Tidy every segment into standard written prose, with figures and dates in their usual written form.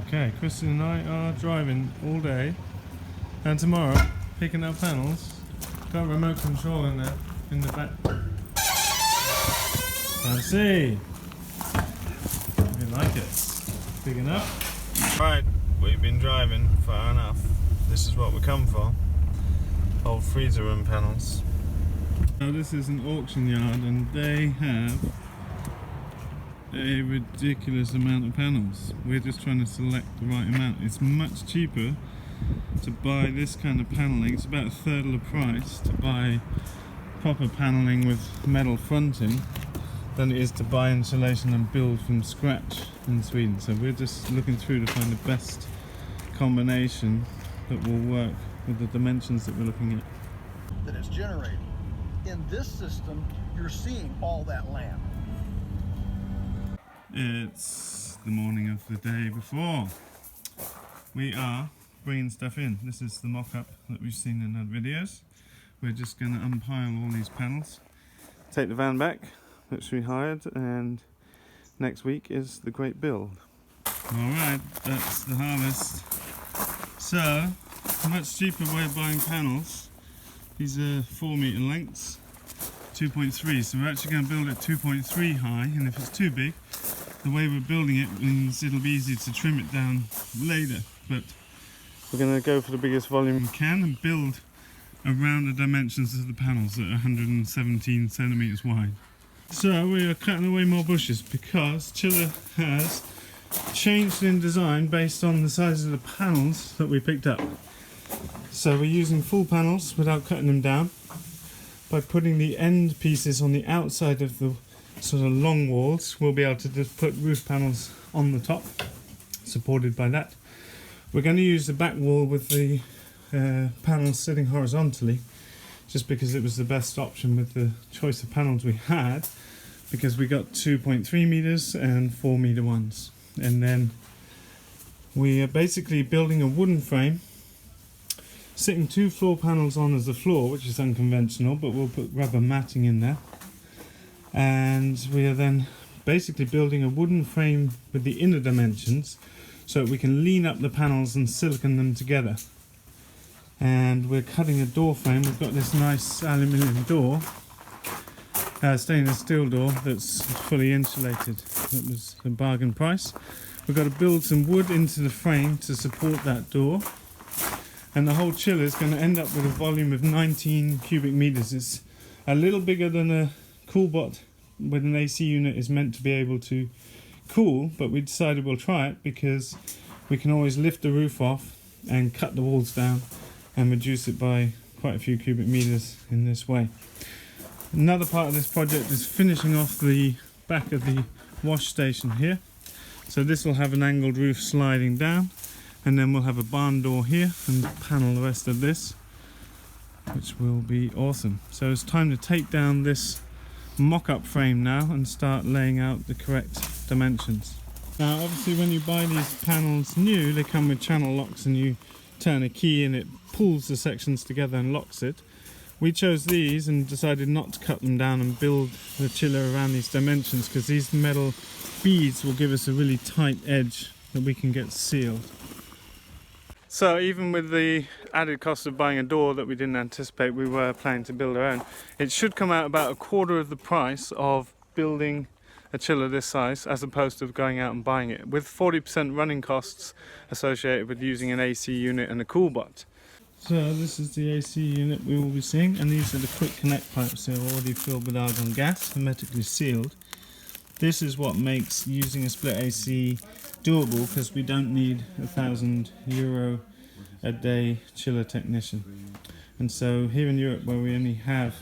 Okay, Kristen and I are driving all day, and tomorrow picking up panels. Got a remote control in there in the back. Let's see. We like it. Picking up. Right, we've been driving far enough. This is what we come for. Old freezer room panels. Now this is an auction yard, and they have a ridiculous amount of panels. We're just trying to select the right amount. It's much cheaper to buy this kind of paneling. It's about a third of the price to buy proper paneling with metal fronting than it is to buy insulation and build from scratch in Sweden. So we're just looking through to find the best combination that will work with the dimensions that we're looking at. That is generated. In this system, you're seeing all that land. It's the morning of the day before. We are bringing stuff in. This is the mock-up that we've seen in our videos. We're just going to unpile all these panels, take the van back, which we hired, and next week is the great build. Alright, that's the harvest. So, much cheaper way of buying panels. These are 4 meter lengths, 2.3, so we're actually going to build it 2.3 high, and if it's too big, the way we're building it means it'll be easy to trim it down later. But we're going to go for the biggest volume we can and build around the dimensions of the panels at 117 centimeters wide. So we are cutting away more bushes because Chiller has changed in design based on the size of the panels that we picked up. So we're using full panels without cutting them down by putting the end pieces on the outside of the sort of long walls. We'll be able to just put roof panels on the top, supported by that. We're going to use the back wall with the panels sitting horizontally, just because it was the best option with the choice of panels we had, because we got 2.3 meters and 4 meter ones. And then we are basically building a wooden frame, sitting 2 floor panels on as the floor, which is unconventional, but we'll put rubber matting in there. And we are then basically building a wooden frame with the inner dimensions so that we can lean up the panels and silicon them together. And we're cutting a door frame. We've got this nice aluminium door, stainless steel door that's fully insulated. That was a bargain price. We've got to build some wood into the frame to support that door. And the whole chiller is going to end up with a volume of 19 cubic meters. It's a little bigger than a coolbot with an AC unit is meant to be able to cool, but we decided we'll try it because we can always lift the roof off and cut the walls down and reduce it by quite a few cubic meters in this way. Another part of this project is finishing off the back of the wash station here. So this will have an angled roof sliding down, and then we'll have a barn door here and panel the rest of this, which will be awesome. So it's time to take down this mock-up frame now and start laying out the correct dimensions. Now obviously when you buy these panels new, they come with channel locks, and you turn a key and it pulls the sections together and locks it. We chose these and decided not to cut them down and build the chiller around these dimensions, because these metal beads will give us a really tight edge that we can get sealed. So even with the added cost of buying a door that we didn't anticipate, we were planning to build our own, it should come out about a quarter of the price of building a chiller this size as opposed to going out and buying it, with 40% running costs associated with using an AC unit and a coolbot. So this is the AC unit we will be seeing, and these are the quick connect pipes. They're already filled with argon gas, hermetically sealed. This is what makes using a split AC doable, because we don't need €1,000 a day chiller technician. And so here in Europe, where we only have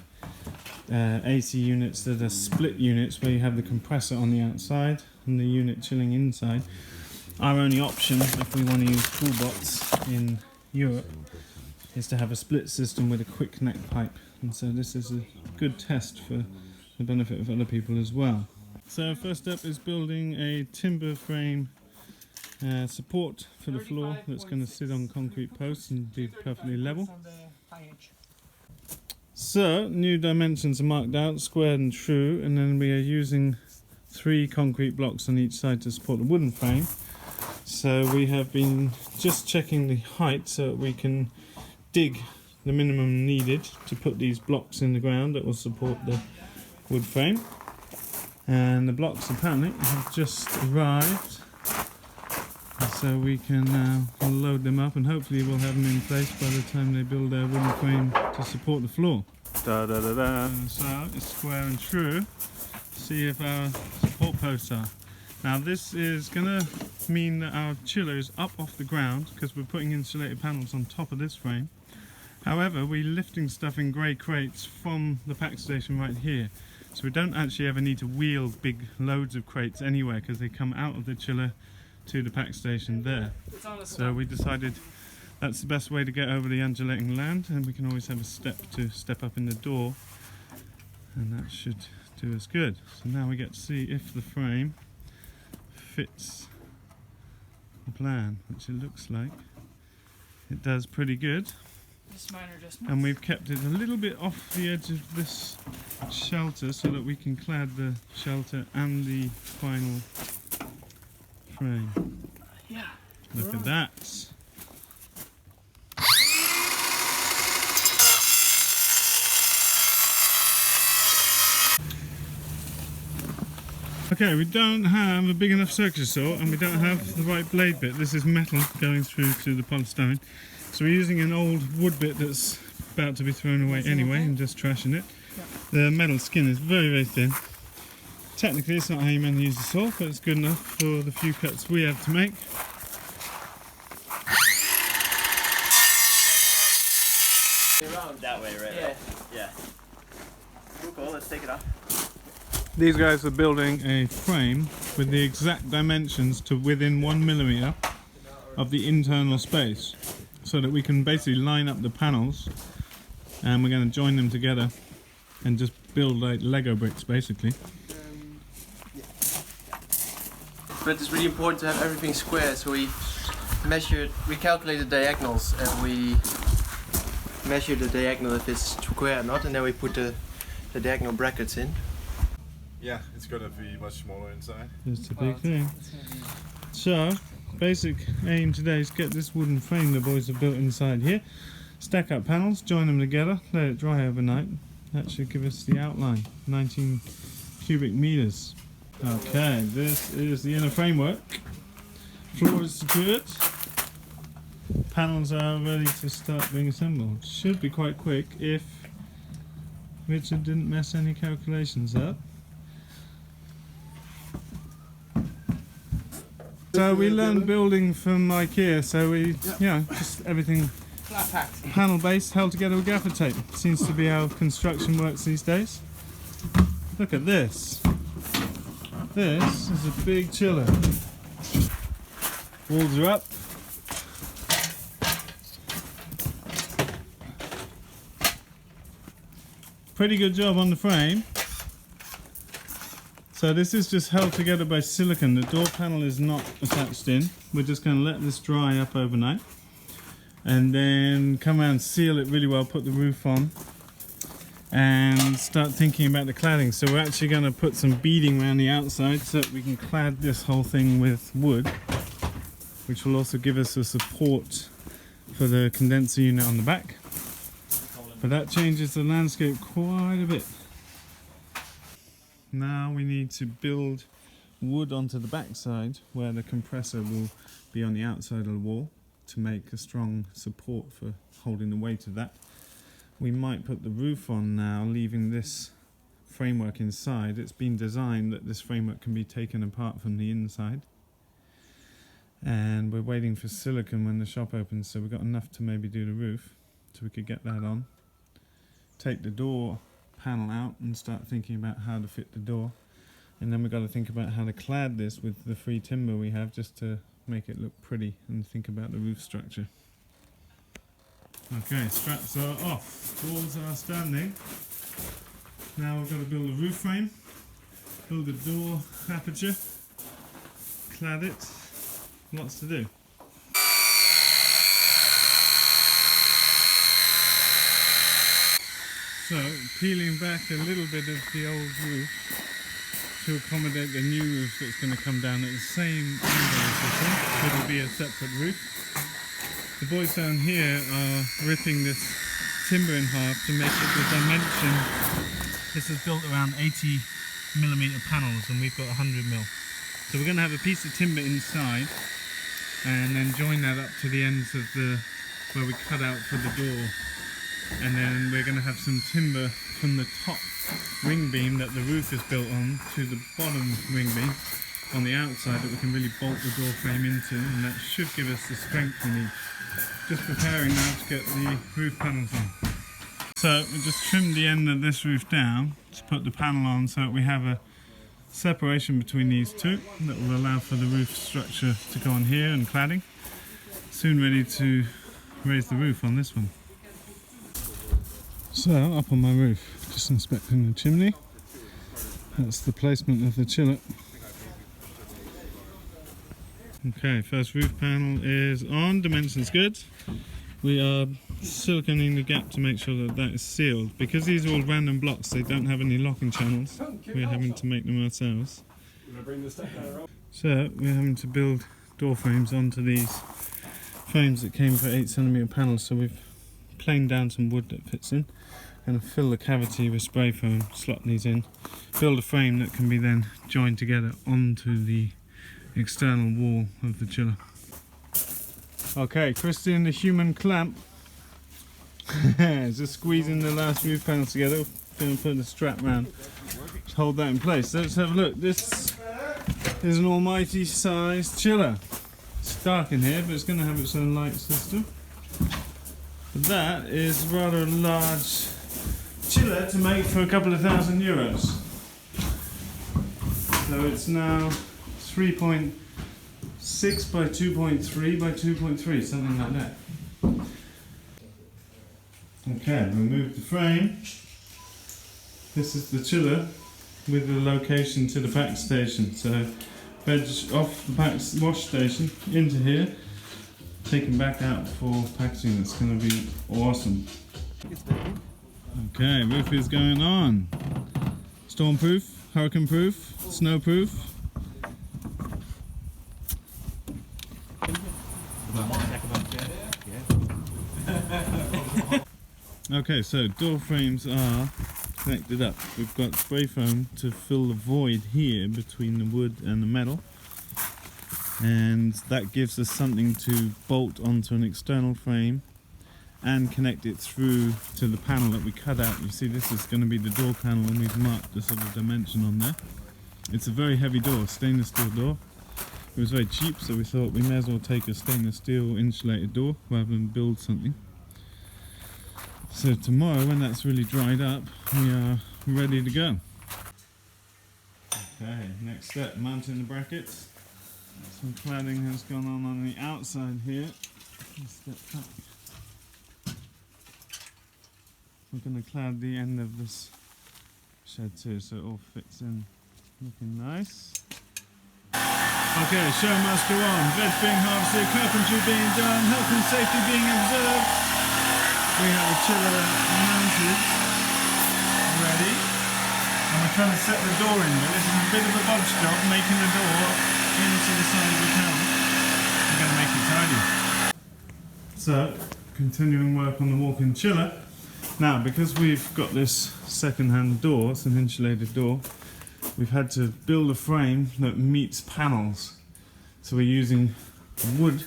AC units that are split units, where you have the compressor on the outside and the unit chilling inside, our only option if we want to use coolbots in Europe is to have a split system with a quick connect pipe. And so this is a good test for the benefit of other people as well. So first up is building a timber frame support for the floor that's going to sit on concrete posts and be perfectly level. So new dimensions are marked out, squared and true, and then we are using 3 concrete blocks on each side to support the wooden frame. So we have been just checking the height so that we can dig the minimum needed to put these blocks in the ground that will support the wood frame. And the blocks apparently have just arrived, so we can now load them up and hopefully we'll have them in place by the time they build their wooden frame to support the floor. Da da da da. So it's square and true. See if our support posts are. Now this is going to mean that our chiller is up off the ground because we're putting insulated panels on top of this frame. However, we're lifting stuff in grey crates from the pack station right here. So we don't actually ever need to wheel big loads of crates anywhere because they come out of the chiller to the pack station there. So we decided that's the best way to get over the undulating land, and we can always have a step to step up in the door, and that should do us good. So now we get to see if the frame fits the plan, which it looks like it does pretty good. And we've kept it a little bit off the edge of this shelter so that we can clad the shelter and the final frame. Yeah. Look at that. Okay, we don't have a big enough circular saw and we don't have the right blade bit. This is metal going through to the polystyrene. So we're using an old wood bit that's about to be thrown away anyway and just trashing it. Yeah. The metal skin is very, very thin. Technically it's not how you meant to use the saw, but it's good enough for the few cuts we have to make. Around that way, right? Yeah. Yeah. Cool, let's take it off. These guys are building a frame with the exact dimensions to within 1 millimeter of the internal space, so that we can basically line up the panels, and we're going to join them together and just build like Lego bricks basically. But it's really important to have everything square, so we calculate the diagonals and we measure the diagonal if it's square or not, and then we put the diagonal brackets in. Yeah, it's gonna be much smaller inside. That's the big thing. So, basic aim today is get this wooden frame the boys have built inside here, stack up panels, join them together, let it dry overnight. That should give us the outline, 19 cubic meters. Okay, this is the inner framework. Floor is secured. Panels are ready to start being assembled. Should be quite quick if Richard didn't mess any calculations up. So we learned building from IKEA, so we, just everything Flat packed. panel based, held together with gaffer tape. Seems to be how construction works these days. Look at this. This is a big chiller. Walls are up. Pretty good job on the frame. So this is just held together by silicone. The door panel is not attached in. We're just going to let this dry up overnight and then come around, seal it really well, put the roof on and start thinking about the cladding. So we're actually going to put some beading around the outside so that we can clad this whole thing with wood, which will also give us a support for the condenser unit on the back. But that changes the landscape quite a bit. Now we need to build wood onto the backside where the compressor will be on the outside of the wall to make a strong support for holding the weight of that. We might put the roof on now, leaving this framework inside. It's been designed that this framework can be taken apart from the inside. And we're waiting for silicone when the shop opens, so we've got enough to maybe do the roof, so we could get that on. Take the door panel out and start thinking about how to fit the door, and then we've got to think about how to clad this with the free timber we have, just to make it look pretty and think about the roof structure. Okay, straps are off, walls are standing. Now we've got to build a roof frame, build a door aperture, clad it, lots to do. So, peeling back a little bit of the old roof to accommodate the new roof that's going to come down at the same angle as this one. it'll be a separate roof. The boys down here are ripping this timber in half to make it the dimension. This is built around 80mm panels and we've got 100mm. So we're going to have a piece of timber inside and then join that up to the ends of the where we cut out for the door, and then we're going to have some timber from the top ring beam that the roof is built on to the bottom ring beam on the outside that we can really bolt the door frame into, and that should give us the strength we need. Just preparing now to get the roof panels on. So we just trimmed the end of this roof down to put the panel on so that we have a separation between these two that will allow for the roof structure to go on here and cladding. Soon ready to raise the roof on this one. So up on my roof, just inspecting the chimney. That's the placement of the chiller. Okay, first roof panel is on, dimensions good. We are siliconing the gap to make sure that that is sealed. Because these are all random blocks, they don't have any locking channels. We're having to make them ourselves. So we're having to build door frames onto these frames that came for 8cm panels. So we've planed down some wood that fits in. Going to fill the cavity with spray foam, slot these in, build a frame that can be then joined together onto the external wall of the chiller. Okay, Christian, the human clamp, is just squeezing the last roof panels together. Going to put the strap round to hold that in place. Let's have a look. This is an almighty sized chiller. It's dark in here, but it's going to have its own light system. But that is rather a large chiller to make for a couple of €1,000. So it's now 3.6 by 2.3 by 2.3, something like that. Okay, we'll move the frame. This is the chiller with the location to the pack station. So veg off the pack wash station into here, taken back out for packaging. It's going to be awesome. Okay, roof is going on. Stormproof, hurricane proof, snow proof. Okay, so door frames are connected up. We've got spray foam to fill the void here between the wood and the metal, and that gives us something to bolt onto an external frame and connect it through to the panel that we cut out. You see, this is going to be the door panel, and we've marked the sort of dimension on there. It's a very heavy door, stainless steel door. It was very cheap, so we thought we may as well take a stainless steel insulated door rather than build something. So tomorrow, when that's really dried up, we are ready to go. Okay, next step, mounting the brackets. Some cladding has gone on the outside here. Step back. We're going to clad the end of this shed too, so it all fits in, looking nice. Okay, show must go on. Veg being harvested, carpentry being done, health and safety being observed. We have a chiller mounted, ready, and we're trying to set the door in. But this is a bit of a bodge job, making the door into the side of the panel. We're going to make it tidy. So, continuing work on the walk-in chiller. Now, because we've got this second-hand door, it's an insulated door, we've had to build a frame that meets panels. So we're using wood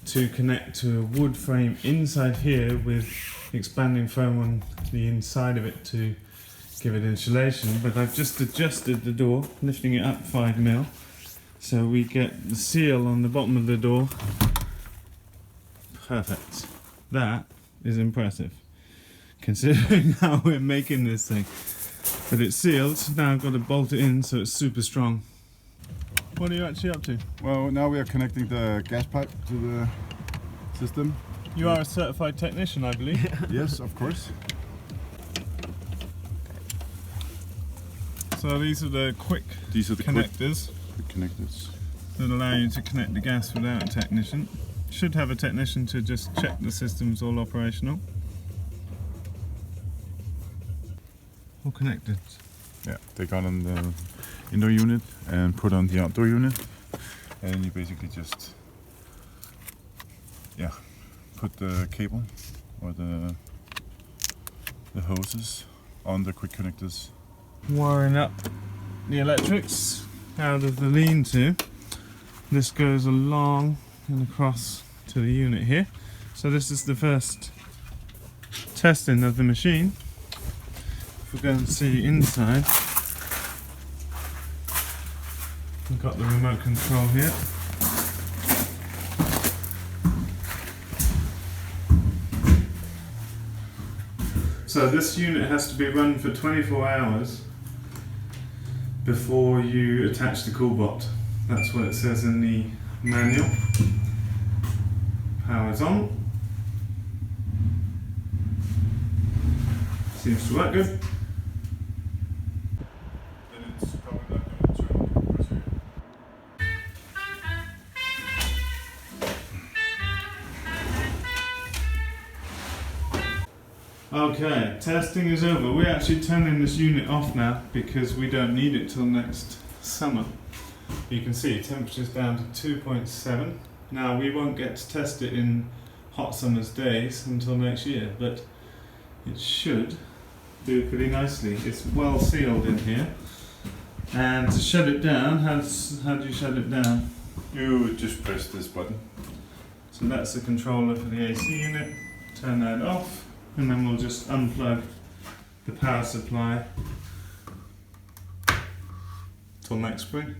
to connect to a wood frame inside here with expanding foam on the inside of it to give it insulation. But I've just adjusted the door, lifting it up 5mm, so we get the seal on the bottom of the door. Perfect. That is impressive, considering how we're making this thing. But it's sealed, now I've got to bolt it in so it's super strong. What are you actually up to? Well, now we are connecting the gas pipe to the system. You are a certified technician, I believe. Yes, of course. So these are the quick connectors. Quick connectors that allow you to connect the gas without a technician. Should have a technician to just check the system's all operational. All connected. Yeah, take on the indoor unit and put on the outdoor unit, and you basically just put the cable or the hoses on the quick connectors. Wiring up the electrics out of the lean-to. This goes along and across to the unit here. So this is the first testing of the machine. If we go and see inside, we've got the remote control here. So this unit has to be run for 24 hours before you attach the coolbot. That's what it says in the manual. Power's on. Seems to work good. Okay, testing is over. We're actually turning this unit off now because we don't need it till next summer. You can see temperature's down to 2.7. Now we won't get to test it in hot summer's days until next year, but it should do pretty nicely. It's well sealed in here. And to shut it down, how do you shut it down? You would just press this button. So that's the controller for the AC unit. Turn that off, and then we'll just unplug the power supply till next spring.